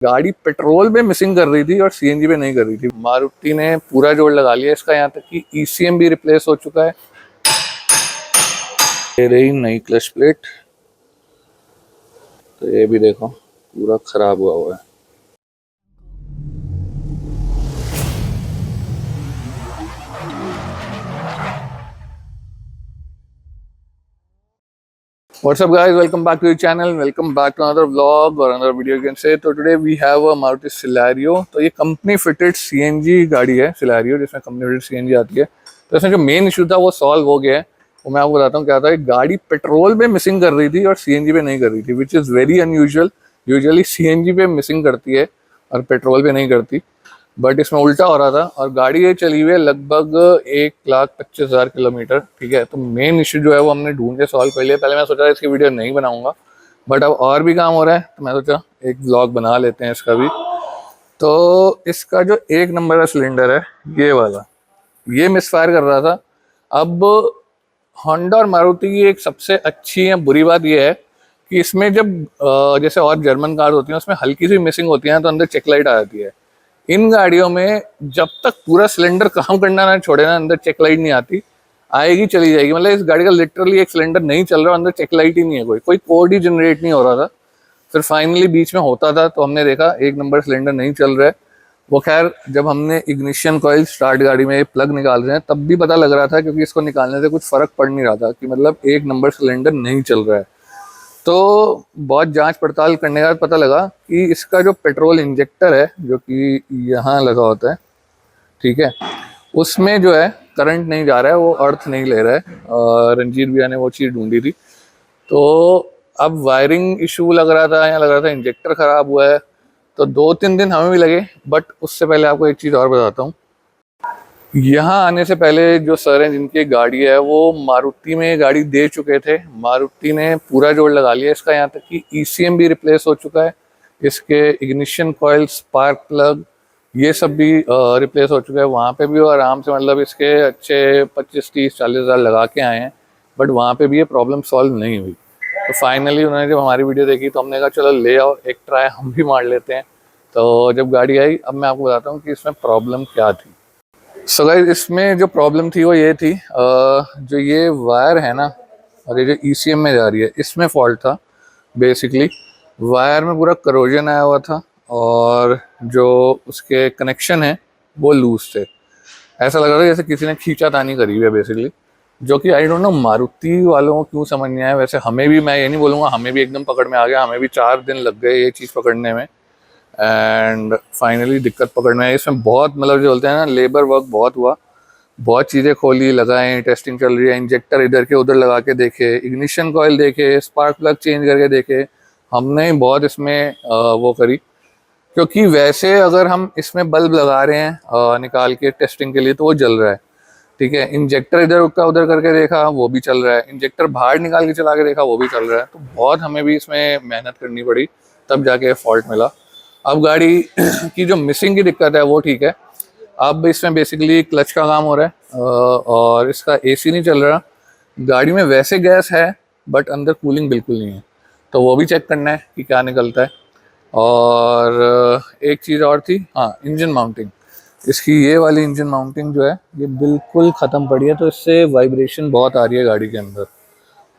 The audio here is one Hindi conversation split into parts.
गाड़ी पेट्रोल पे मिसिंग कर रही थी और सीएनजी पे नहीं कर रही थी। मारुति ने पूरा जोड़ लगा लिया इसका, यहाँ तक कि ईसीएम भी रिप्लेस हो चुका है। ये रही नई क्लच प्लेट, तो ये भी देखो पूरा खराब हुआ है। What's up guys, welcome back to the channel, welcome back to another vlog or another video you can say। तो today we have a Maruti Celerio। तो ये कंपनी फिटेड सीएनजी गाड़ी है Celerio, जिसमें कंपनी फिटेड सीएनजी आती है। तो इसमें जो मेन इशू था वो सॉल्व हो गया है। वो मैं आपको बताता हूँ क्या था। गाड़ी पेट्रोल पे मिसिंग कर रही थी और सीएनजी पे नहीं कर रही थी, which is very unusual. Usually CNG पे मिसिंग करती है और पेट्रोल पे नहीं करती, बट इसमें उल्टा हो रहा था। और गाड़ी ये चली हुई है लगभग 1,25,000 किलोमीटर। ठीक है, तो मेन इश्यू जो है वो हमने ढूंढ के सॉल्व कर लिया। पहले मैं सोचा इसकी वीडियो नहीं बनाऊंगा, बट अब और भी काम हो रहा है तो मैं सोचा एक व्लॉग बना लेते हैं इसका भी। तो इसका जो 1 नंबर का सिलेंडर है ये वाला, ये मिसफायर कर रहा था। अब होंडा और मारुति की एक सबसे अच्छी या बुरी बात यह है कि इसमें जब जैसे और जर्मन कार होती हैं उसमें हल्की सी मिसिंग होती है तो अंदर चेक लाइट आ जाती है। इन गाड़ियों में जब तक पूरा सिलेंडर काम करना ना छोड़े ना, अंदर चेक लाइट नहीं आती, आएगी चली जाएगी। मतलब इस गाड़ी का लिटरली एक सिलेंडर नहीं चल रहा, अंदर चेक लाइट ही नहीं है, कोई कोड ही जनरेट नहीं हो रहा था। फिर फाइनली बीच में होता था तो हमने देखा 1 नंबर सिलेंडर नहीं चल रहा है। वो खैर जब हमने इग्निशन कॉइल स्टार्ट गाड़ी में प्लग निकाल रहे हैं तब भी पता लग रहा था, क्योंकि इसको निकालने से कुछ फर्क पड़ नहीं रहा था कि मतलब 1 नंबर सिलेंडर नहीं चल रहा है। तो बहुत जांच पड़ताल करने के बाद पता लगा कि इसका जो पेट्रोल इंजेक्टर है जो कि यहाँ लगा होता है, ठीक है, उसमें जो है करंट नहीं जा रहा है, वो अर्थ नहीं ले रहा है। और रंजीत भैया ने वो चीज़ ढूंढी थी। तो अब वायरिंग इशू लग रहा था, यहाँ लग रहा था इंजेक्टर ख़राब हुआ है। तो 2-3 दिन हमें भी लगे, बट उससे पहले आपको एक चीज़ और बताता हूँ। यहाँ आने से पहले जो सर हैं जिनकी गाड़ी है वो मारुति में गाड़ी दे चुके थे। मारुति ने पूरा जोड़ लगा लिया इसका, यहाँ तक कि ईसीएम भी रिप्लेस हो चुका है, इसके इग्निशन कॉइल, स्पार्क प्लग, ये सब भी रिप्लेस हो चुका है। वहाँ पे भी वो आराम से मतलब इसके अच्छे 25-30-40 हज़ार लगा के आए हैं, बट वहाँ पे भी ये प्रॉब्लम सॉल्व नहीं हुई। तो फाइनली उन्होंने जब हमारी वीडियो देखी तो हमने कहा चलो ले आओ, एक ट्राई हम भी मार लेते हैं। तो जब गाड़ी आई, अब मैं आपको बताता हूँ कि इसमें प्रॉब्लम क्या थी। सो गाइस, इसमें जो प्रॉब्लम थी वो ये थी, जो ये वायर है ना और ये जो ईसीएम में जा रही है, इसमें फॉल्ट था। बेसिकली वायर में पूरा करोजन आया हुआ था और जो उसके कनेक्शन है वो लूज थे। ऐसा लग रहा था जैसे किसी ने खींचातानी करी हुई है बेसिकली, जो कि आई डोंट नो मारुति वालों को क्यों समझ नहीं आया। वैसे हमें भी, मैं ये नहीं बोलूँगा, हमें भी एकदम पकड़ में आ गया, हमें भी 4 दिन लग गए ये चीज़ पकड़ने में। एंड फाइनली दिक्कत पकड़ में आई। इसमें बहुत मतलब जो बोलते हैं ना, लेबर वर्क बहुत हुआ। बहुत चीज़ें खोली, लगाएं, टेस्टिंग चल रही है, इंजेक्टर इधर के उधर लगा के देखे, इग्निशन कॉइल देखे, स्पार्क प्लग चेंज करके देखे। हमने बहुत इसमें वो करी, क्योंकि वैसे अगर हम इसमें बल्ब लगा रहे हैं निकाल के टेस्टिंग के लिए तो वो जल रहा है, ठीक है। इंजेक्टर इधर का उधर करके देखा वो भी चल रहा है, इंजेक्टर बाहर निकाल के चला के देखा वो भी चल रहा है। तो बहुत हमें भी इसमें मेहनत करनी पड़ी, तब जाके फॉल्ट मिला। अब गाड़ी की जो मिसिंग की दिक्कत है वो ठीक है। अब इसमें बेसिकली क्लच का काम हो रहा है और इसका एसी नहीं चल रहा। गाड़ी में वैसे गैस है बट अंदर कूलिंग बिल्कुल नहीं है, तो वो भी चेक करना है कि क्या निकलता है। और एक चीज़ और थी, हाँ, इंजन माउंटिंग। इसकी ये वाली इंजन माउंटिंग जो है ये बिल्कुल ख़त्म पड़ी है, तो इससे वाइब्रेशन बहुत आ रही है गाड़ी के अंदर।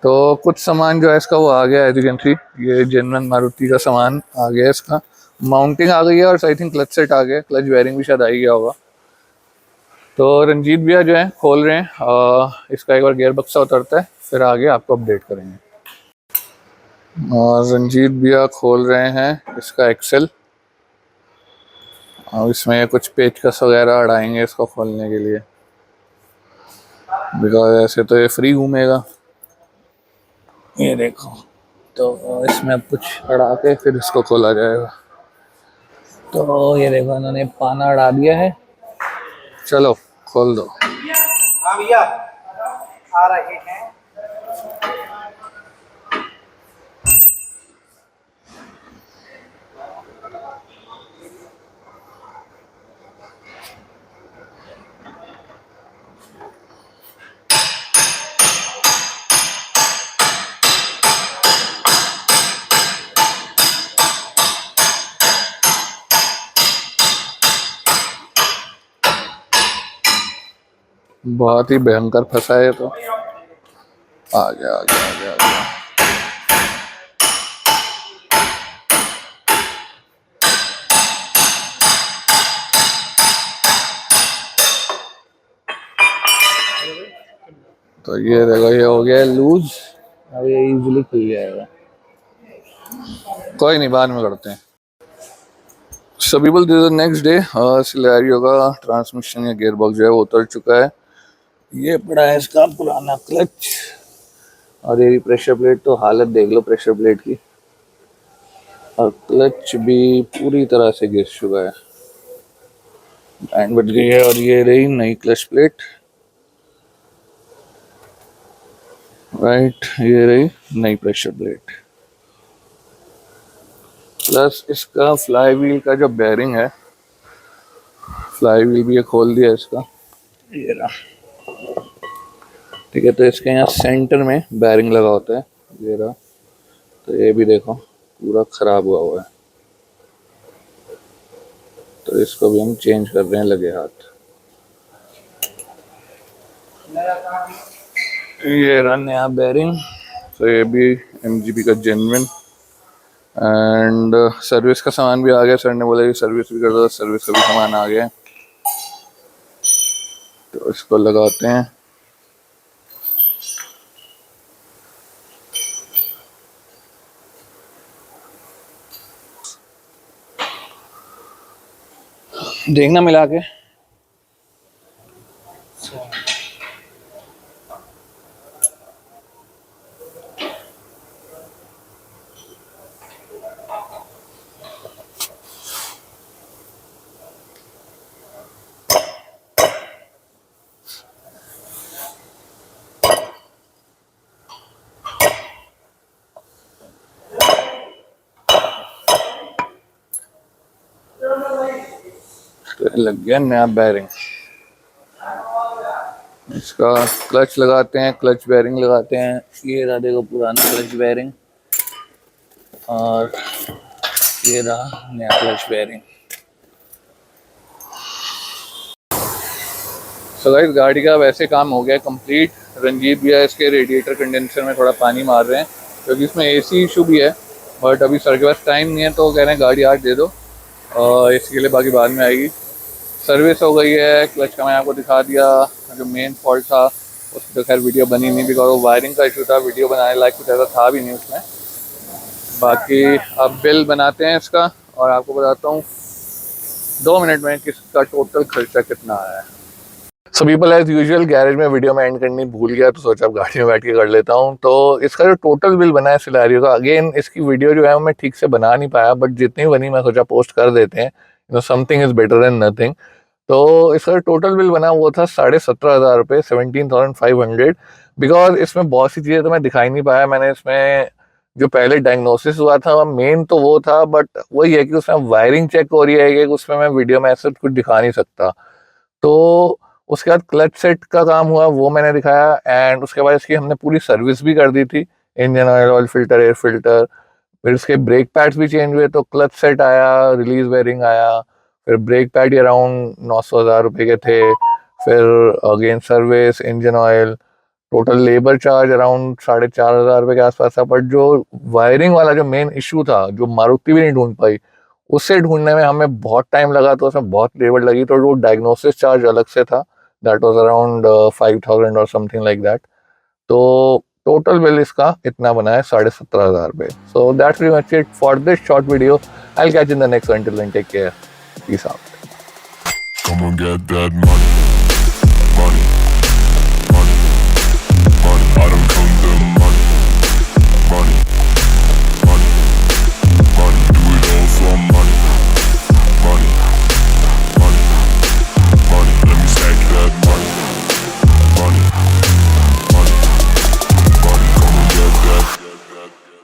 तो कुछ सामान जो है इसका वो आ गया, एज यू कैन सी, ये जेन्युइन मारुति का सामान आ गया, इसका माउंटिंग आ गई है और आई थिंक क्लच सेट आ गया, क्लच वायरिंग भी शायद आ ही गया होगा। तो रंजीत भैया जो है खोल रहे हैं, इसका एक बार गियर बक्सा उतरता है फिर आगे आपको अपडेट करेंगे। और रंजीत भैया खोल रहे हैं इसका एक्सेल, और इसमें कुछ पेचकस वगैरह अड़ाएंगे इसको खोलने के लिए, बिकॉज ऐसे तो ये फ्री घूमेगा। ये देखो, तो इसमें अब कुछ अड़ा के फिर इसको खोला जाएगा। तो ये देखो इन्होंने पाना अड़ा दिया है, चलो खोल दो। हाँ भैया आ रहे हैं। बहुत ही भयंकर फंसा है तो। आ गया आ गया आ गया आ गया। तो ये देखो, ये हो गया लूज। अब ये इजीली खुल जाएगा, कोई नहीं, बाद में करते हैं। So people, this is next day. Celerio का ट्रांसमिशन या गियर बॉक्स जो है वो उतर चुका है। ये पड़ा है इसका पुराना क्लच, और ये प्रेशर प्लेट, तो हालत देख लो प्रेशर प्लेट की। और क्लच भी पूरी तरह से घिस चुका है, बैंड बच गई है। और ये रही नई क्लच प्लेट, राइट, ये रही नई प्रेशर प्लेट। प्लस इसका फ्लाई व्हील का जो बेयरिंग है, फ्लाई व्हील भी ये खोल दिया इसका, ये रहा। ठीक है, तो इसके यहाँ सेंटर में बेयरिंग लगा होता है, ये रहा। तो ये भी देखो पूरा खराब हुआ है, तो इसको भी हम चेंज कर रहे हैं लगे हाथ। ये रहा नया बेयरिंग। तो ये भी MGP का जेन्युइन। एंड सर्विस का सामान भी आ गया, सर ने बोला कि सर्विस भी कर दो, सर्विस का भी सामान आ गया। तो इसको लगाते हैं। देखना मिला के। तो लग गया नया बेयरिंग। इसका क्लच लगाते हैं, क्लच बेयरिंग लगाते हैं। ये रहा देखो पुराना क्लच बेयरिंग, और ये रहा नया क्लच बेयरिंग। सो गाइस, गाड़ी का वैसे काम हो गया कंप्लीट। रंजीत भैया इसके रेडिएटर कंडेंसर में थोड़ा पानी मार रहे हैं, क्योंकि इसमें AC इशू भी है। बट अभी सर के पास टाइम नहीं है, तो कह रहे हैं गाड़ी आज दे दो, और इसके लिए बाकी बाद में आएगी। सर्विस हो गई है, क्लच का मैं आपको दिखा दिया। जो मेन फॉल्ट था उसकी तो खैर वीडियो बनी नहीं, बिकॉज वो वायरिंग का इशू था, वीडियो बनाने लायक कुछ ऐसा था भी नहीं उसमें। बाकी अब बिल बनाते हैं इसका, और आपको बताता हूँ 2 मिनट में किसका टोटल खर्चा कितना आया है। So people, as usual garage में वीडियो में एंड करनी भूल गया, तो सोचा अब गाड़ी में बैठ के कर लेता हूँ। तो इसका जो टोटल बिल बना है सिलेरियो का, अगेन इसकी वीडियो जो है मैं ठीक से बना नहीं पाया, बट जितनी बनी मैं सोचा पोस्ट कर देते हैं। Something is better than nothing. तो इसका टोटल बिल बना वो था 17,500 रुपये, 17,500। बिकॉज इसमें बहुत सी चीज़ें तो मैं दिखाई नहीं पाया। मैंने इसमें जो पहले डायग्नोसिस हुआ था मेन तो वो था, बट वही है कि उसमें वायरिंग चेक हो रही है कि उसमें मैं वीडियो में ऐसे कुछ दिखा नहीं सकता। तो उसके बाद क्लच सेट का काम हुआ, वो मैंने दिखाया। एंड उसके बाद इसकी हमने पूरी सर्विस भी कर दी थी, engine oil, oil filter, air filter. फिर इसके ब्रेक पैड्स भी चेंज हुए, तो क्लच सेट आया, रिलीज बेयरिंग आया। फिर ब्रेक पैड अराउंड 900,000 रुपये के थे। फिर again service, engine oil, total labour charge around 4,500 रुपये के आसपास था। बट जो वायरिंग वाला जो मेन इशू था, जो मारुति भी नहीं ढूंढ पाई, उससे ढूंढने में हमें बहुत टाइम लगा, तो उसमें बहुत लेबर लगी। तो वो डायग्नोसिस चार्ज अलग से था, दैट वाज अराउंड 5,000 और समथिंग लाइक दैट। तो टोटल बिल इसका इतना बना है 17,500 रुपये। So that's pretty much it for this short video. I will catch in the next one. Till then take care, peace out. Come on, get that money.